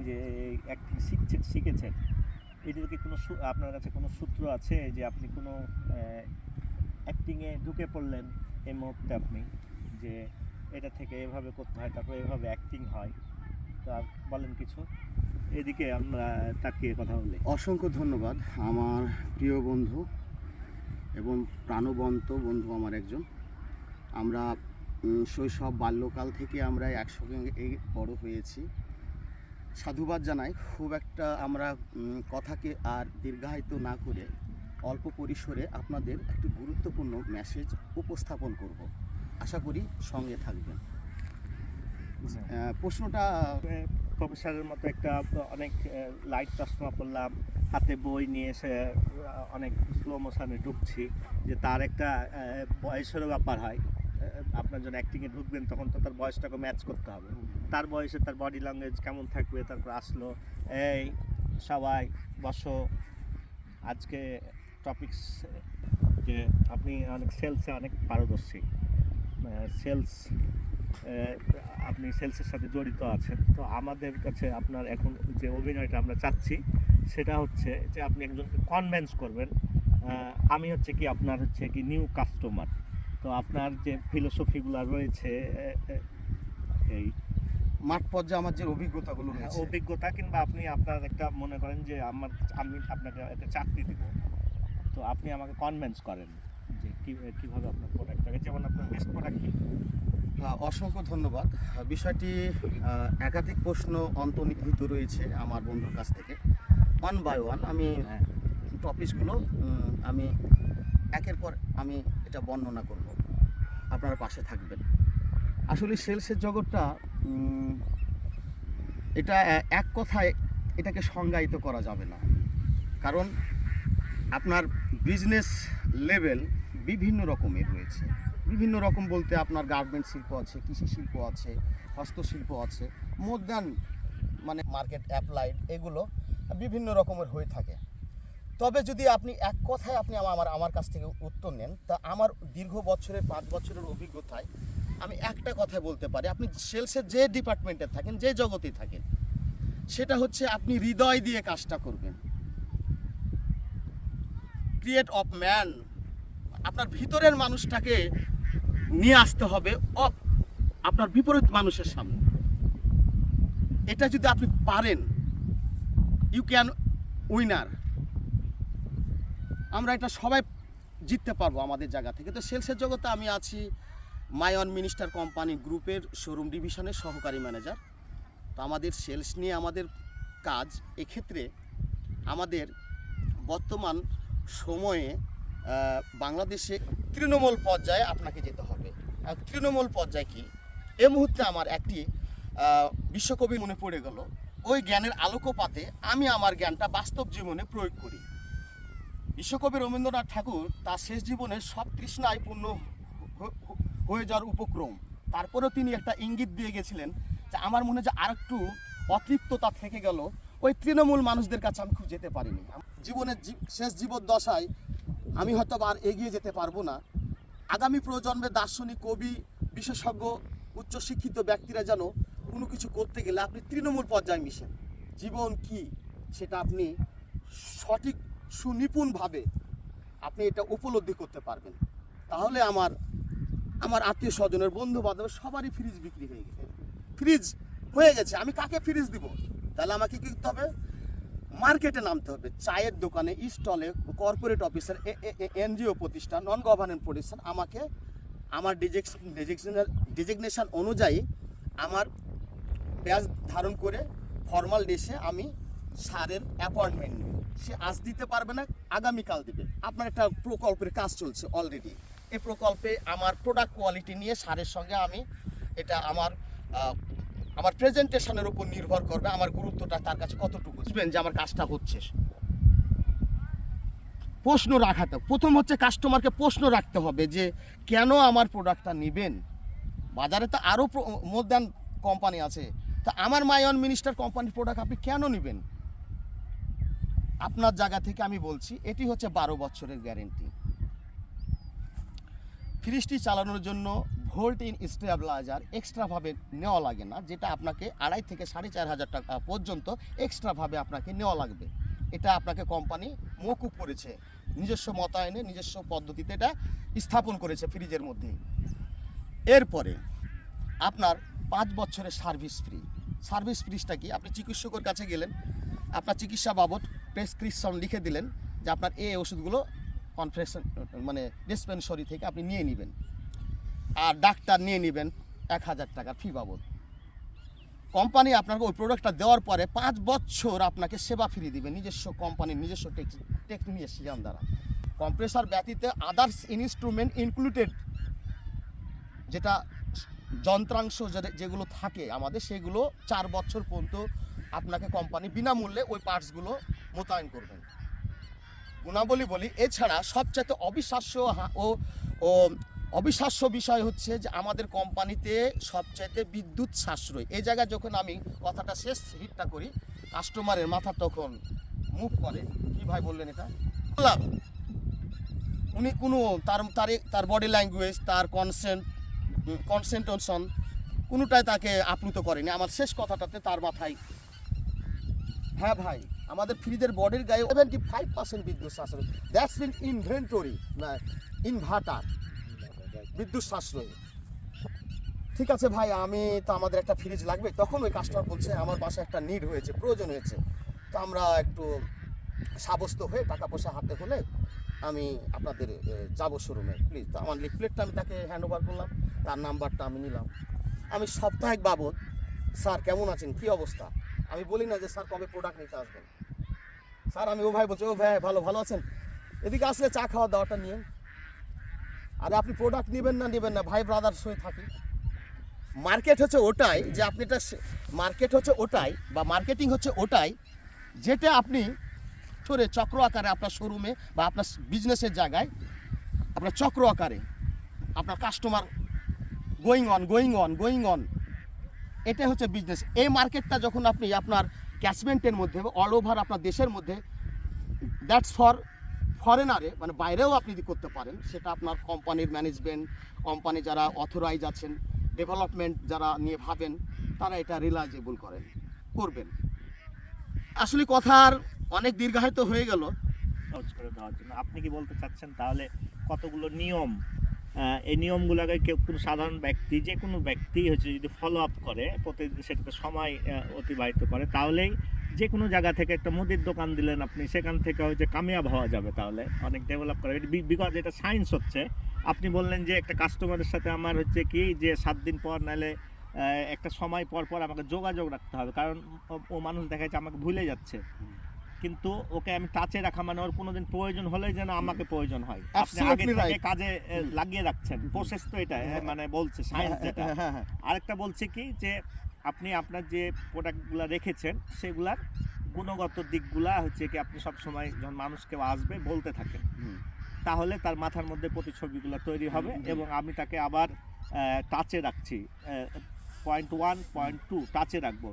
যে অ্যাক্টিং শিখেছেন, এটার কি কোনো আপনার কাছে কোনো সূত্র আছে যে আপনি কোনো অ্যাক্টিংয়ে ঢুকে পড়লেন এই মুহূর্তে আপনি, যে এটা থেকে এভাবে করতে হয়, তারপরে এভাবে অ্যাক্টিং হয়, তো আর বলেন কিছু এদিকে আমরা তাকিয়ে কথা বলি। অসংখ্য ধন্যবাদ আমার প্রিয় বন্ধু এবং প্রাণবন্ত বন্ধু আমার একজন। আমরা শৈশব বাল্যকাল থেকে আমরা একসঙ্গে বড় হয়েছি। সাধুবাদ জানাই। খুব একটা আমরা কথাকে আর দীর্ঘায়িত না করে অল্প পরিসরে আপনাদের একটি গুরুত্বপূর্ণ মেসেজ উপস্থাপন করব। আশা করি সঙ্গে থাকবেন। প্রশ্নটা প্রফেসরের মতো একটা অনেক লাইট চশমা পরলাম, হাতে বই নিয়ে এসে অনেক স্লো মোশনে ঢুকছি, যে তার একটা বয়সেরও ব্যাপার হয়। আপনার যখন অ্যাক্টিংয়ে ঢুকবেন তখন তো তার বয়সটাকে ম্যাচ করতে হবে, তার বয়সে তার বডি ল্যাঙ্গুয়েজ কেমন থাকবে। তারপর আসলো, এই সবাই বসো, আজকে টপিকস যে আপনি অনেক সেলসে অনেক পারদর্শী, সেলস আপনি সেলসের সাথে জড়িত আছেন। তো আমাদের কাছে আপনার এখন যে অভিনয়টা আমরা চাচ্ছি সেটা হচ্ছে যে আপনি একজনকে কনভিন্স করবেন। আমি হচ্ছে কি আপনার হচ্ছে কি নিউ কাস্টমার, তো আপনার যে ফিলোসফিগুলো রয়েছে, এই মাঠ পর্যায়ে আমার যে অভিজ্ঞতাগুলো রয়েছে, অভিজ্ঞতা, কিংবা আপনি আপনার একটা মনে করেন যে আমি আপনাকে একটা চাকরি দিব, তো আপনি আমাকে কনভিন্স করেন যে কীভাবে আপনার প্রোডাক্টটাকে, যেমন আপনার বেস্ট প্রোডাক্ট কী। অসংখ্য ধন্যবাদ। বিষয়টি একাধিক প্রশ্ন অন্তর্নিহিত রয়েছে আমার বন্ধুর কাছ থেকে। ওয়ান বাই ওয়ান আমি টপিকসগুলো আমি একের পর আমি এটা বর্ণনা করব, আপনারা পাশে থাকবেন। আসলে সেলসের জগৎটা এটা এক কথায় এটাকে সংজ্ঞায়িত করা যাবে না, কারণ আপনার বিজনেস লেভেল বিভিন্ন রকমের রয়েছে। বিভিন্ন রকম বলতে আপনার গার্মেন্ট শিল্প আছে, কৃষি শিল্প আছে, হস্তশিল্প আছে, মডার্ন মানে মার্কেট অ্যাপ্লাইড, এগুলো বিভিন্ন রকমের হয়ে থাকে। তবে যদি আপনি এক কথায় আপনি আমার কাছ থেকে উত্তর নেন, তা আমার দীর্ঘ বছরের 5 বছরের অভিজ্ঞতায় আমি একটা কথাই বলতে পারি, আপনি সেলসের যে ডিপার্টমেন্টে থাকেন, যে জগতেই থাকেন, সেটা হচ্ছে আপনি হৃদয় দিয়ে কাজটা করবেন। ক্রিয়েট অফ ম্যান, আপনার ভিতরের মানুষটাকে নিয়ে আসতে হবে আপনার বিপরীত মানুষের সামনে। এটা যদি আপনি পারেন, ইউ ক্যান উইনার। আমরা এটা সবাই জিততে পারবো আমাদের জায়গা থেকে। তো সেলসের জগতে আমি আছি মাই ওয়ান মিনিস্টার কোম্পানি গ্রুপের শোরুম ডিভিশনের সহকারী ম্যানেজার। তো আমাদের সেলস নিয়ে আমাদের কাজ। এক্ষেত্রে আমাদের বর্তমান সময়ে বাংলাদেশে তৃণমূল পর্যায়ে আপনাকে যেতে হবে। তৃণমূল পর্যায়ে কি, এ মুহূর্তে আমার একটি বিশ্বকবি মনে পড়ে গেল, ওই জ্ঞানের আলোকপাতে আমি আমার জ্ঞানটা বাস্তব জীবনে প্রয়োগ করি। বিশ্বকবি রবীন্দ্রনাথ ঠাকুর তার শেষ জীবনে সব তৃষ্ণায় পূর্ণ হয়ে যাওয়ার উপক্রম, তারপরেও তিনি একটা ইঙ্গিত দিয়ে গেছিলেন যে আমার মনে যে আরেকটু অতৃপ্ততা থেকে গেল, ওই তৃণমূল মানুষদের কাছে আমি খুব যেতে পারিনি। জীবনের শেষ জীবদ্দশায় আমি হয়তো আর এগিয়ে যেতে পারবো না। আগামী প্রজন্মের দার্শনিক, কবি, বিশেষজ্ঞ, উচ্চশিক্ষিত ব্যক্তিরা যেন কোনো কিছু করতে গেলে আপনি তৃণমূল পর্যায়ে মিশেন। জীবন কি সেটা আপনি সঠিক সুনিপুণভাবে আপনি এটা উপলব্ধি করতে পারবেন। তাহলে আমার আত্মীয় স্বজনের, বন্ধু বান্ধবের সবারই ফ্রিজ বিক্রি হয়ে গেছে, ফ্রিজ হয়ে গেছে। আমি কাকে ফ্রিজ দিব? তাহলে আমাকে কি করতে হবে? মার্কেটে নামতে হবে, চায়ের দোকানে, স্টলে, কর্পোরেট অফিসার, এনজিও প্রতিষ্ঠান, নন গভর্নমেন্ট প্রতিষ্ঠান আমাকে আমার ডিজিগনেশন অনুযায়ী আমার ব্যাজ ধারণ করে ফর্মাল ড্রেসে আমি স্যারের অ্যাপয়েন্টমেন্ট নিই। সে আজ দিতে পারবে না, আগামীকাল দেবে। আপনার একটা প্রকল্পের কাজ চলছে অলরেডি। এই প্রকল্পে আমার প্রোডাক্ট কোয়ালিটি নিয়ে স্যারের সঙ্গে আমি এটা আমার প্রেজেন্টেশনের উপর নির্ভর করবে, আমার গুরুত্বটা তার কাছে কতটুকু বুঝবেন যে আমার কাজটা হচ্ছে। প্রশ্ন রাখাতে প্রথম হচ্ছে কাস্টমারকে প্রশ্ন রাখতে হবে যে কেন আমার প্রোডাক্টটা নেবেন। বাজারে তো আরও মডার্ন কোম্পানি আছে, তা আমার মাই ওয়ান মিনিস্টার কোম্পানির প্রোডাক্ট আপনি কেন নেবেন? আপনার জায়গা থেকে আমি বলছি, এটি হচ্ছে 12 বছরের গ্যারেন্টি। ফ্রিজটি চালানোর জন্য ভোল্ট ইন স্টেবিলাইজার এক্সট্রাভাবে নেওয়া লাগে না, যেটা আপনাকে 2.5 থেকে 4.5 টাকা পর্যন্ত এক্সট্রাভাবে আপনাকে নেওয়া লাগবে। এটা আপনাকে কোম্পানি মকুব করেছে, নিজস্ব মতায়নে নিজস্ব পদ্ধতিতে এটা স্থাপন করেছে ফ্রিজের মধ্যে। এরপরে আপনার 5 বছরের সার্ভিস ফ্রি। সার্ভিস ফ্রিজটা কি? আপনি চিকিৎসকের কাছে গেলেন, আপনার চিকিৎসা বাবদ প্রেসক্রিপশন লিখে দিলেন যে আপনার এই ওষুধগুলো কনফেকশন মানে ডিসপেন্সারি থেকে আপনি নিয়ে নেবেন, আর ডাক্তার নিয়ে নেবেন 1000 টাকা ফি বাবদ। কোম্পানি আপনাকে ওই প্রোডাক্টটা দেওয়ার পরে 5 বছর আপনাকে সেবা ফ্রি দিবে নিজস্ব কোম্পানির নিজস্ব টেকনিশিয়ান দ্বারা। কম্প্রেসার ব্যতীত আদার্স ইনস্ট্রুমেন্ট ইনক্লুডেড, যেটা যন্ত্রাংশ যেগুলো থাকে আমাদের, সেগুলো 4 বছর পর্যন্ত আপনাকে কোম্পানি বিনামূল্যে ওই পার্টসগুলো মোতায়েন করবেন। গুণাবলী বলি, এছাড়া সবচেয়ে অবিশ্বাস্য বিষয় হচ্ছে যে আমাদের কোম্পানিতে সবচাইতে বিদ্যুৎ সাশ্রয়। এই জায়গায় যখন আমি কথাটা শেষ হিটটা করি, কাস্টমারের মাথা তখন মুভ করে, কি ভাই বললেন এটা? বললাম উনি কোনো তার বডি ল্যাঙ্গুয়েজ, তার কনসেন্ট্রেশন কোনোটাই তাকে আপ্লুত করেনি। আমার শেষ কথাটাতে তার মাথায়, হ্যাঁ ভাই, আমাদের ফ্রিজের বডির গায়ে 75% বিদ্যুৎ সাশ্রয়। দ্যাটস মিন ইনভেন্টরি না ইনভার্টার বিদ্যুৎ সাশ্রয়। ঠিক আছে ভাই, তো আমাদের একটা ফ্রিজ লাগবে। তখন ওই কাস্টমার বলছে আমার বাসায় একটা নিড হয়েছে, প্রয়োজন হয়েছে, তো আমরা একটু সাব্যস্ত হয়ে টাকা পয়সা হাতে হলে আমি আপনাদের যাবো শোরুমে, প্লিজ। তো আমার লিফলেটটা আমি তাকে হ্যান্ড ওভার করলাম, তার নাম্বারটা আমি নিলাম। আমি সাপ্তাহিক বাবদ, স্যার কেমন আছেন, কী অবস্থা? আমি বলি না যে স্যার কবে প্রোডাক্ট নিতে আসবেন। স্যার ও ভাই বলছে, ও ভাই ভালো আছেন, এদিকে আসলে চা খাওয়া দাওয়াটা নিয়ে। আরে আপনি প্রোডাক্ট নেবেন না ভাই ব্রাদার্স হয়ে থাকি। মার্কেট হচ্ছে ওটাই যে আপনি এটা, মার্কেট হচ্ছে ওটাই বা মার্কেটিং হচ্ছে ওটাই যেটা আপনি চক্র আকারে আপনার শোরুমে বা আপনার বিজনেসের জায়গায় আপনার চক্র আকারে আপনার কাস্টমার গোয়িং অন, এটাই হচ্ছে বিজনেস। এই মার্কেটটা যখন আপনি আপনার ক্যাচমেন্টের মধ্যে অল ওভার আপনার দেশের মধ্যে, দ্যাটস ফর ফরেনারে, মানে বাইরেও আপনি করতে পারেন, সেটা আপনার কোম্পানির ম্যানেজমেন্ট, কোম্পানি যারা অথরাইজ আছেন, ডেভেলপমেন্ট যারা নিয়ে ভাবেন, তারা এটা রিলায়েবল করবেন। আসলে কথার অনেক দীর্ঘায়িত হয়ে গেল। সহজ করে দেওয়ার জন্য আপনি কি বলতে চাচ্ছেন তাহলে কতগুলো নিয়ম, এই নিয়মগুলোকে কেউ কোনো সাধারণ ব্যক্তি, যে কোনো ব্যক্তি হচ্ছে যদি ফলো আপ করে, প্রতিদিন সেটাতে সময় অতিবাহিত করে, তাহলেই যে কোনো জায়গা থেকে একটা মুদির দোকান দিলেন আপনি, সেখান থেকে হচ্ছে কামিয়াব হওয়া যাবে, তাহলে অনেক ডেভেলপ করে। বিকজ এটা সায়েন্স হচ্ছে। আপনি বললেন যে একটা কাস্টমারের সাথে আমার হচ্ছে কি যে 7 দিন পর নাহলে একটা সময় পর আমাকে যোগাযোগ রাখতে হবে, কারণ ও মানুষ দেখা যাচ্ছে আমাকে ভুলে যাচ্ছে, কিন্তু ওকে আমি টাচে রাখা মানে ওর কোনোদিন প্রয়োজন হলে যেন আমাকে প্রয়োজন হয়। আপনি আগে থেকে কাজে লাগিয়ে রাখছেন, প্রসেস তো এটা মানে বলছে সায়েন্স যেটা। আরেকটা বলছে কি যে আপনি আপনার যে প্রোডাক্টগুলো রেখেছেন সেগুলার গুণগত দিকগুলা হচ্ছে কি আপনি সবসময় যখন মানুষকে আসবে বলতে থাকেন, তাহলে তার মাথার মধ্যে প্রতিছবিগুলো তৈরি হবে এবং আমি তাকে আবার টাচে রাখছি, পয়েন্ট 1 পয়েন্ট 2 টাচে রাখবো।